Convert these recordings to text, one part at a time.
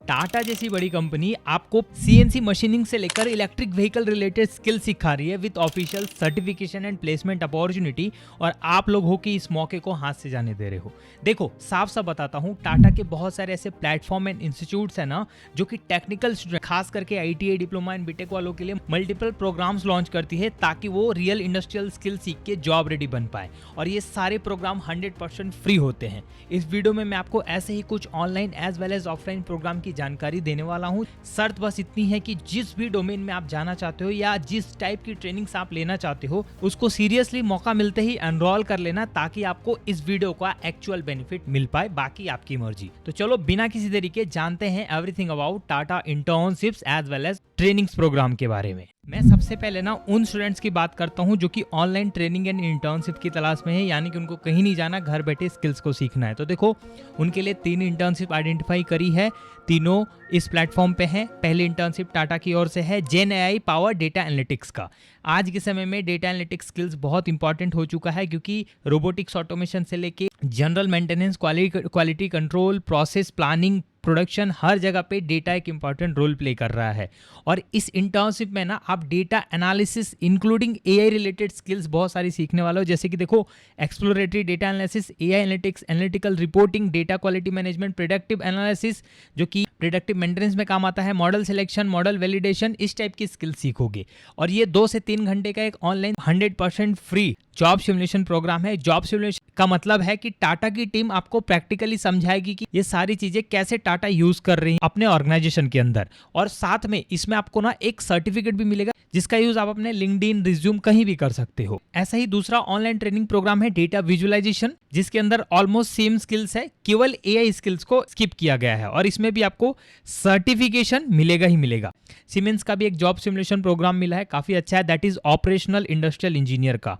टाटा जैसी बड़ी कंपनी आपको सीएनसी मशीनिंग से लेकर इलेक्ट्रिक व्हीकल रिलेटेड स्किल सिखा रही है with official certification and placement opportunity, और आप लोग हो कि इस मौके को हाथ से जाने दे रहे हो। देखो साफ साफ बताता हूँ, टाटा के बहुत सारे ऐसे प्लेटफॉर्म एंड इंस्टीट्यूट्स है ना जो कि टेक्निकल स्टूडेंट खास करके आईटीआई डिप्लोमा एंड बीटेक वालों के लिए मल्टीपल प्रोग्राम्स लॉन्च करती है ताकि वो रियल इंडस्ट्रियल स्किल सीख के जॉब रेडी बन पाए, और ये सारे प्रोग्राम 100% फ्री होते हैं। इस वीडियो में मैं आपको ऐसे ही कुछ online as well as offline programme की जानकारी देने वाला हूँ। शर्त बस इतनी है कि जिस भी डोमेन में आप जाना चाहते हो या जिस टाइप की ट्रेनिंग्स आप लेना चाहते हो उसको सीरियसली मौका मिलते ही एनरोल कर लेना ताकि आपको इस वीडियो का एक्चुअल बेनिफिट मिल पाए, बाकी आपकी मर्जी। तो चलो बिना किसी देरी के जानते हैं everything about Tata internships as well as trainings programme के बारे में। मैं सबसे पहले ना उन स्टूडेंट्स की बात करता हूं जो कि ऑनलाइन ट्रेनिंग एंड इंटर्नशिप की तलाश में है, यानी कि उनको कहीं नहीं जाना, घर बैठे स्किल्स को सीखना है। तो देखो उनके लिए 3 इंटर्नशिप आइडेंटिफाई करी है, तीनों इस प्लेटफॉर्म पे हैं। पहली इंटर्नशिप टाटा की ओर से है gen AI power data analytics का। आज के समय में डेटा एनालिटिक्स स्किल्स बहुत इंपॉर्टेंट हो चुका है क्योंकि रोबोटिक्स ऑटोमेशन से लेके general maintenance, quality control, process planning, production, हर जगह पे डेटा एक इंपॉर्टेंट रोल प्ले कर रहा है। और इस इंटर्नशिप में ना आप data analysis including AI related skills बहुत सारी सीखने वाले हो, जैसे कि देखो exploratory data analysis, AI analytics, analytical reporting, data quality management, predictive analysis जो कि प्रेडिक्टिव मेंटेनेंस में काम आता है, मॉडल सिलेक्शन, मॉडल वैलिडेशन, इस टाइप की स्किल्स सीखोगे। और ये 2 से 3 घंटे का एक online 100% free job simulation programme है। जॉब सिमुलेशन का मतलब है कि टाटा की टीम आपको प्रैक्टिकली समझाएगी कि ये सारी चीजें कैसे टाटा यूज कर रही है अपने ऑर्गेनाइजेशन के अंदर, और साथ में इसमें आपको ना एक सर्टिफिकेट भी मिलेगा जिसका यूज आप अपने लिंक्डइन, रिज्यूम कहीं भी कर सकते हो। ऐसा ही दूसरा ऑनलाइन ट्रेनिंग प्रोग्राम है डेटा विजुअलाइजेशन, जिसके अंदर ऑलमोस्ट सेम स्किल्स है, केवल एआई स्किल्स को स्किप किया गया है, और इसमें भी आपको सर्टिफिकेशन मिलेगा ही मिलेगा। सीमेंस का भी एक जॉब सिमुलेशन प्रोग्राम मिला है, काफी अच्छा है, that is operational industrial engineer का।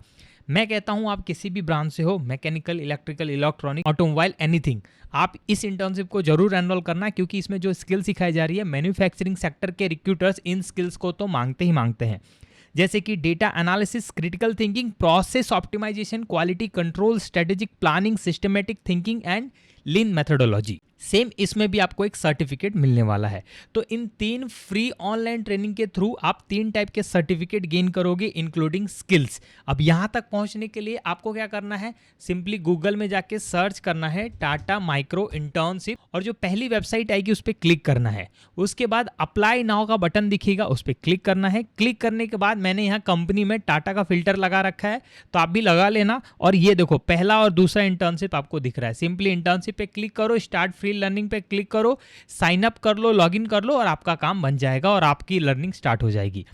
मैं कहता हूं आप किसी भी ब्रांच से हो, mechanical, electrical, electronic, automobile, anything, आप इस इंटर्नशिप को जरूर एनरोल करना क्योंकि इसमें जो स्किल सिखाई जा रही है मैन्युफैक्चरिंग सेक्टर के रिक्रूटर्स इन स्किल्स को तो मांगते ही मांगते हैं, जैसे कि data analysis, critical thinking, process optimisation, quality control, strategic planning, systematic thinking and lean methodology. Same इसमें भी आपको एक सर्टिफिकेट मिलने वाला है। तो इन 3 फ्री ऑनलाइन ट्रेनिंग के थ्रू आप 3 टाइप के सर्टिफिकेट गेन करोगे इंक्लूडिंग स्किल्स। अब यहां तक पहुंचने के लिए आपको क्या करना है, सिंपली गूगल में जाके सर्च करना है टाटा माइक्रो इंटर्नशिप, और जो पहली वेबसाइट आएगी उस पर क्लिक करना है। उसके बाद अप्लाई नाउ का बटन दिखेगा, उस पर क्लिक करना है। क्लिक करने के बाद मैंने यहाँ कंपनी में टाटा का फिल्टर लगा रखा है, तो आप भी लगा लेना। और ये देखो पहला और दूसरा इंटर्नशिप आपको दिख रहा है, सिंपली इंटर्नशिप पे क्लिक करो, स्टार्ट फ्री लर्निंग पे क्लिक करो, साइन अप कर लो, लॉगिन कर लो, और आपका काम बन जाएगा और आपकी लर्निंग स्टार्ट हो जाएगी।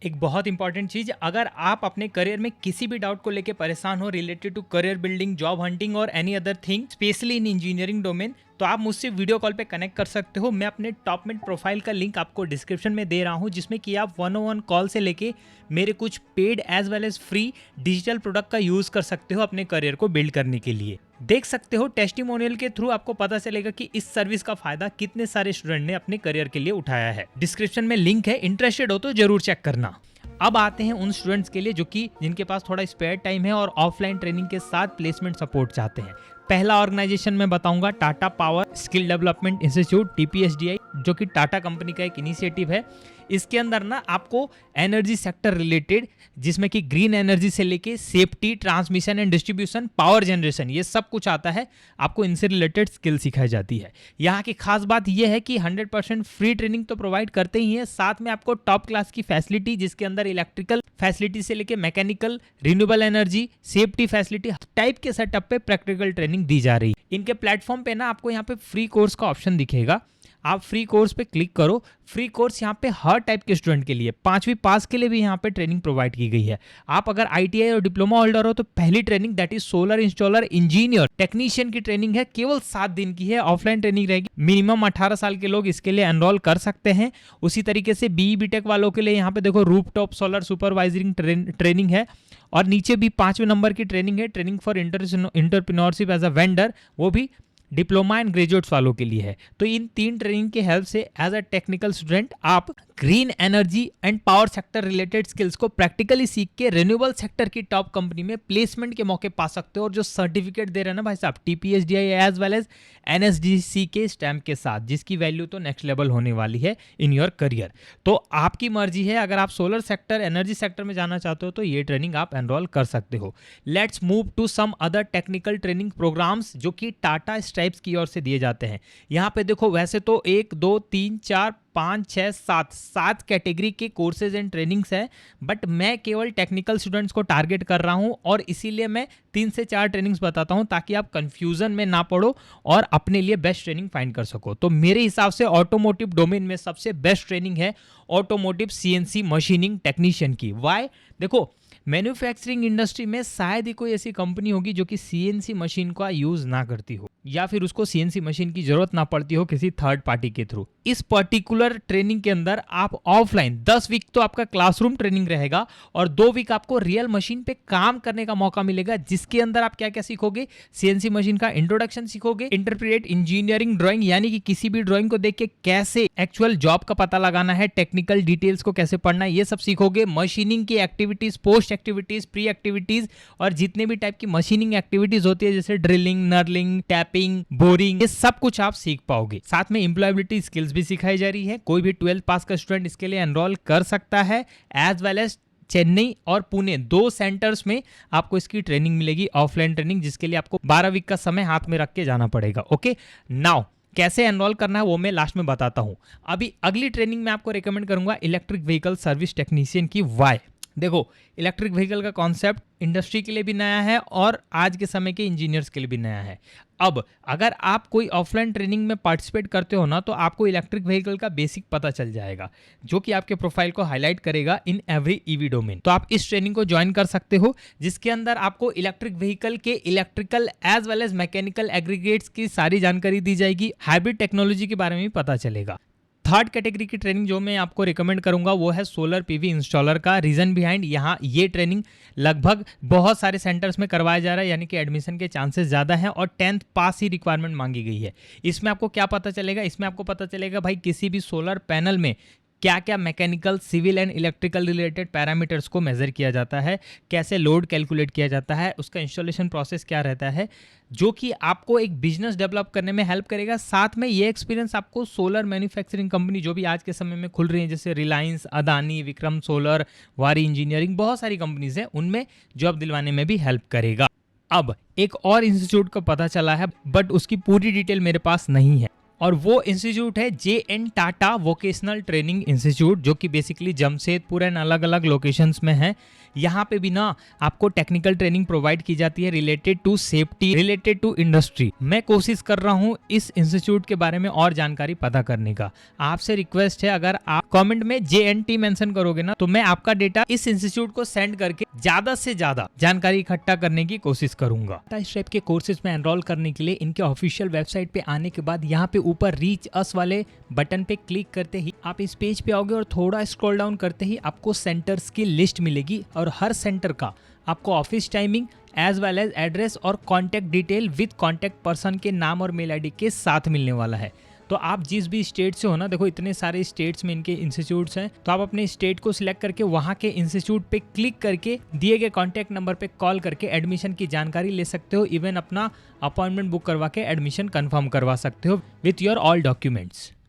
एक बहुत इंपॉर्टेंट चीज, अगर आप अपने करियर में किसी भी डाउट को लेकर परेशान हो related to career building, job hunting और any other thing specially in engineering domain, तो आप मुझसे वीडियो कॉल पे कनेक्ट कर सकते हो। मैं अपने टॉपमेंट प्रोफाइल का लिंक आपको डिस्क्रिप्शन में दे रहा हूं, जिसमें कि आप 1-on-1 कॉल से लेके मेरे कुछ paid as well as free digital product का यूज कर सकते हो अपने करियर को बिल्ड करने के लिए। देख सकते हो टेस्टिमोनियल के थ्रू आपको पता चलेगा कि इस सर्विस का फायदा कितने सारे स्टूडेंट ने अपने करियर के लिए उठाया है। डिस्क्रिप्शन में लिंक है, इंटरेस्टेड हो तो जरूर चेक करना। अब आते हैं उन स्टूडेंट्स के लिए जो कि जिनके पास थोड़ा स्पेयर टाइम है और ऑफलाइन ट्रेनिंग के साथ प्लेसमेंट सपोर्ट चाहते हैं। पहला ऑर्गेनाइजेशन मैं बताऊंगा Tata power skill development institute, TPSDI, जो कि टाटा कंपनी का एक इनिशिएटिव है। इसके अंदर ना आपको एनर्जी सेक्टर रिलेटेड, जिसमें कि ग्रीन एनर्जी से लेके safety, transmission and distribution, power generation, ये सब कुछ आता है, आपको इनसे रिलेटेड स्किल सिखाई जाती है। यहाँ की खास बात यह है कि 100% फ्री ट्रेनिंग तो प्रोवाइड करते ही है, साथ में आपको टॉप क्लास की फैसिलिटी जिसके अंदर इलेक्ट्रिकल फैसिलिटी से लेके mechanical, renewable energy, safety facility type के सेटअप पे प्रैक्टिकल ट्रेनिंग दी जा रही है। इनके प्लेटफॉर्म पे ना आपको यहाँ पे फ्री कोर्स का ऑप्शन दिखेगा, आप फ्री कोर्स पे क्लिक करो। फ्री कोर्स यहाँ पे हर टाइप के स्टूडेंट के लिए, 5वीं पास के लिए भी यहाँ पे ट्रेनिंग प्रोवाइड की गई है। आप अगर आईटीआई और डिप्लोमा होल्डर हो तो पहली training that is solar installer engineer technician की ट्रेनिंग है, केवल 7 दिन की है, ऑफलाइन ट्रेनिंग रहेगी। मिनिमम 18 साल के लोग इसके लिए एनरोल कर सकते हैं। उसी तरीके से BE BTech वालों के लिए यहाँ पे देखो रूफटॉप सोलर सुपरवाइजरिंग ट्रेनिंग है, और नीचे भी 5वें नंबर की ट्रेनिंग है, training for entrepreneurship as a vendor, वो भी डिप्लोमा एंड ग्रेजुएट्स वालों के लिए है। तो इन 3 ट्रेनिंग के हेल्प से एज अ टेक्निकल स्टूडेंट आप green energy and power sector related skills को प्रैक्टिकली सीख के रिन्यूएबल सेक्टर की टॉप कंपनी में प्लेसमेंट के मौके पा सकते हो। और जो सर्टिफिकेट दे रहे हैं ना भाई साहब, TPSDI as well as NSDC के स्टैम्प के साथ, जिसकी वैल्यू तो नेक्स्ट लेवल होने वाली है इन योर करियर। तो आपकी मर्जी है, अगर आप सोलर सेक्टर, एनर्जी सेक्टर में जाना चाहते हो तो ये ट्रेनिंग आप एनरोल कर सकते हो। Let's move to some other technical training programmes जो कि टाटा स्ट्राइप्स की ओर से दिए जाते हैं। यहाँ पे देखो, वैसे तो 1 2 3 4 5 6 7 कैटेगरी के कोर्सेज एंड ट्रेनिंग्स है, बट मैं केवल टेक्निकल स्टूडेंट्स को टारगेट कर रहा हूं और इसीलिए मैं 3 से 4 ट्रेनिंग्स बताता हूं ताकि आप कंफ्यूजन में ना पड़ो और अपने लिए बेस्ट ट्रेनिंग फाइंड कर सको। तो मेरे हिसाब से ऑटोमोटिव डोमेन में सबसे बेस्ट ट्रेनिंग है ऑटोमोटिव CNC मशीनिंग टेक्नीशियन की। वाई? देखो, मैन्युफैक्चरिंग इंडस्ट्री में शायद ही कोई ऐसी कंपनी होगी जो कि CNC मशीन का यूज ना करती हो या फिर उसको CNC मशीन की जरूरत ना पड़ती हो किसी थर्ड पार्टी के थ्रू। इस पर्टिकुलर ट्रेनिंग के अंदर आप ऑफलाइन 10 वीक तो आपका क्लासरूम ट्रेनिंग रहेगा और 2 वीक आपको रियल मशीन पे काम करने का मौका मिलेगा, जिसके अंदर आप क्या क्या सीखोगे? CNC मशीन का इंट्रोडक्शन सीखोगे, इंटरप्रेट इंजीनियरिंग ड्राइंग यानी कि किसी भी ड्राइंग को देख के कैसे एक्चुअल जॉब का पता लगाना है, टेक्निकल डिटेल्स को कैसे पढ़ना है, ये सब सीखोगे। मशीनिंग की activities, post activities, pre activities और जितने भी टाइप की मशीनिंग एक्टिविटीज होती है जैसे ड्रिलिंग, नर्लिंग, टैपिंग, बोरिंग, ये सब कुछ आप सीख पाओगे। साथ में एम्प्लॉयबिलिटी स्किल्स भी सिखाई जा रही है। कोई भी 12th पास का स्टूडेंट इसके लिए एनरोल कर सकता है। एज वेल एज चेन्नई और पुणे 2 सेंटर्स में आपको इसकी ट्रेनिंग मिलेगी, ऑफलाइन ट्रेनिंग, जिसके लिए आपको 12 वीक का समय हाथ में रख के जाना पड़ेगा। ओके, नाउ कैसे एनरोल करना है वो मैं लास्ट में बताता हूं। अभी अगली ट्रेनिंग में आपको रेकमेंड करूंगा इलेक्ट्रिक व्हीकल सर्विस टेक्नीशियन की। वाई? देखो, इलेक्ट्रिक व्हीकल का कॉन्सेप्ट इंडस्ट्री के लिए भी नया है और आज के समय के इंजीनियर्स के लिए भी नया है। अब अगर आप कोई ऑफलाइन ट्रेनिंग में पार्टिसिपेट करते हो ना, तो आपको इलेक्ट्रिक व्हीकल का बेसिक पता चल जाएगा, जो कि आपके प्रोफाइल को हाईलाइट करेगा इन एवरी EV डोमेन। तो आप इस ट्रेनिंग को ज्वाइन कर सकते हो, जिसके अंदर आपको इलेक्ट्रिक व्हीकल के electrical as well as mechanical aggregates की सारी जानकारी दी जाएगी, हाइब्रिड टेक्नोलॉजी के बारे में भी पता चलेगा। थर्ड कैटेगरी की ट्रेनिंग जो मैं आपको रिकमेंड करूंगा वो है सोलर PV इंस्टॉलर का। रीजन बिहाइंड, यहाँ ये ट्रेनिंग लगभग बहुत सारे सेंटर्स में करवाया जा रहा है, यानी कि एडमिशन के चांसेस ज़्यादा हैं और 10th पास ही रिक्वायरमेंट मांगी गई है। इसमें आपको क्या पता चलेगा? इसमें आपको पता चलेगा भाई किसी भी सोलर पैनल में क्या क्या mechanical, civil and electrical related parameters को मेजर किया जाता है, कैसे लोड कैलकुलेट किया जाता है, उसका इंस्टॉलेशन प्रोसेस क्या रहता है, जो कि आपको एक बिजनेस डेवलप करने में हेल्प करेगा। साथ में ये एक्सपीरियंस आपको सोलर मैन्युफैक्चरिंग कंपनी जो भी आज के समय में खुल रही है, जैसे रिलायंस, अदानी, विक्रम सोलर, वारी इंजीनियरिंग, बहुत सारी कंपनीज हैं, उनमें जॉब दिलवाने में भी हेल्प करेगा। अब एक और इंस्टीट्यूट का पता चला है, बट उसकी पूरी डिटेल मेरे पास नहीं है, और वो इंस्टीट्यूट है JN Tata vocational training institute, जो कि बेसिकली जमशेदपुर एंड अलग अलग लोकेशंस में है। यहाँ पे भी ना आपको टेक्निकल ट्रेनिंग प्रोवाइड की जाती है related to safety, related to industry. मैं कोशिश कर रहा हूँ इस इंस्टीट्यूट के बारे में और जानकारी पता करने का। आपसे रिक्वेस्ट है, अगर आप कमेंट में JNT मेंशन करोगे ना, तो मैं आपका डेटा इस इंस्टीट्यूट को सेंड करके ज्यादा से ज्यादा जानकारी इकट्ठा करने की कोशिश करूंगा। इस टाइप के कोर्सेज में एनरोल करने के लिए इनके ऑफिशियल वेबसाइट पे आने के बाद यहाँ पे ऊपर रीच अस वाले बटन पे क्लिक करते ही आप इस पेज पे आओगे और थोड़ा स्क्रॉल डाउन करते ही आपको सेंटर्स की लिस्ट मिलेगी और हर सेंटर का आपको office timing as well as address और contact detail with contact person के नाम और मेल ID के साथ मिलने वाला है। तो आप जिस भी स्टेट से हो ना, देखो इतने सारे स्टेट्स में इनके इंस्टीट्यूट्स हैं, तो आप अपने स्टेट को सिलेक्ट करके वहाँ के इंस्टीट्यूट पे क्लिक करके दिए गए कॉन्टैक्ट नंबर पे कॉल करके एडमिशन की जानकारी ले सकते हो। इवन अपना अपॉइंटमेंट बुक करवा के एडमिशन कंफर्म करवा सकते हो विथ योर ऑल डॉक्यूमेंट्स।